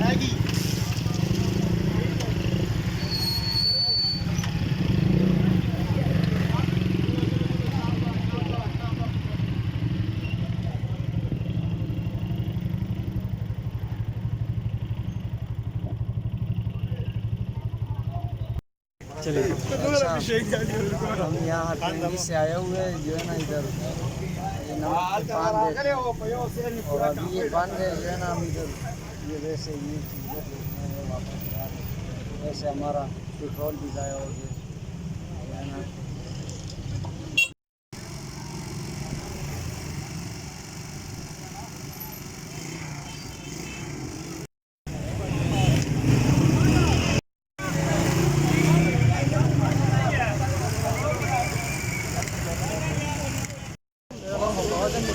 अच्छा, हम यहाँ हरदंगी से आए हुए जो है ना इधर नमक की पान देखने और अभी ये बंद है जो है ना हम इधर ये वैसे ये चीज़ें देखने में वापस जा रहे हैं। वैसे हमारा पेट्रोल भी ज़ाया हो गया जो है ना।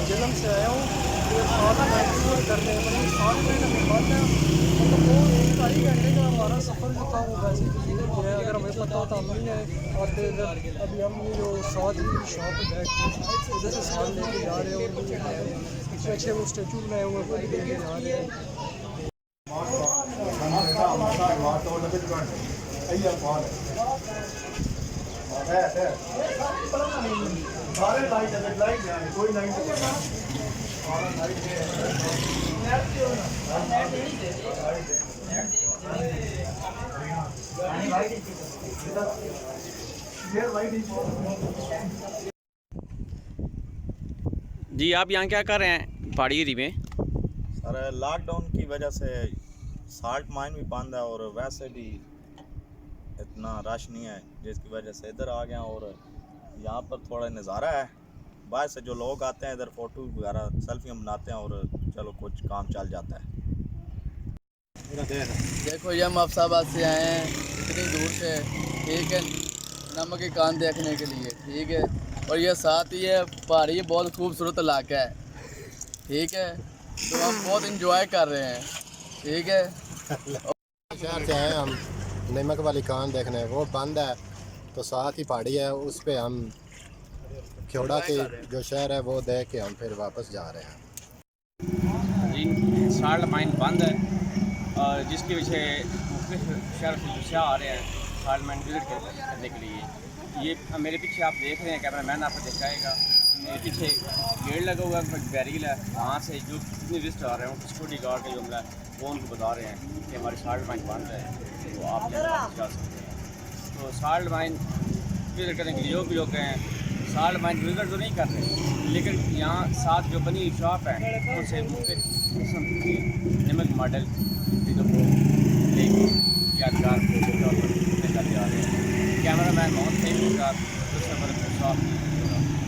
जलम से आया हूँ करने मतलब 7 महीने बाद मतलब वो 1-2 घंटे का हमारा सफ़र जो था वो वैसे ही जो है। अगर हमें पता होता हम नहीं आए और अभी हम ये जो साथ ही शॉप पे बैठ के उधर से साथ लेके जा रहे हैं और पीछे वो स्टेचू बनाए हुए वो लेके जा रहे हैं। जी आप यहाँ क्या कर रहे हैं पहाड़ी एरिया में? सर लॉकडाउन की वजह से साल्ट माइन भी बंद है और वैसे भी इतना रश नहीं है, जिसकी वजह से इधर आ गया। और यहाँ पर थोड़ा नज़ारा है, बाहर से जो लोग आते हैं इधर फ़ोटो वगैरह सेल्फियाँ बनाते हैं और चलो कुछ काम चल जाता है। देखो ये हम अफसाबाद से आए हैं इतनी दूर से, ठीक है, नमक की कान देखने के लिए, ठीक है। और ये साथ ही है पहाड़ी, बहुत खूबसूरत इलाका है, ठीक है। तो हम बहुत इंजॉय कर रहे हैं, ठीक है। शहर से आए हम नमक वाली कान देखने, वो बंद है तो साथ ही पहाड़ी है, उस पे हम ख्योड़ा के जो शहर है वो देख के हम फिर वापस जा रहे हैं। जी साल्ट माइन बंद है और जिसकी वजह से मुख्तलिफ शहर से आ रहे हैं साल्ट माइन विजिट करने के लिए। ये मेरे पीछे आप देख रहे हैं, कैमरा मैन आपको दिखाएगा, मेरे पीछे गेट लगा हुआ है, बैरियल है। वहाँ से जो जितने विजिट आ रहे हैं सिक्योरिटी गार्ड का जो हमला वो उनको बता रहे हैं कि हमारी साल्ट माइन बंद है, तो आप जा सकते हैं। तो साल्ट माइन विजिट करने के लिए जो भी लोग हैं साल्ट माइन विजिट तो नहीं कर रहे, लेकिन यहाँ साथ जो बनी शॉप है उनसे मुख्तलिफ किस्म के नमक मॉडल यादगार फोटो लेकर जा रहे हैं। कैमरा मैन मोहम्मद सईद के साथ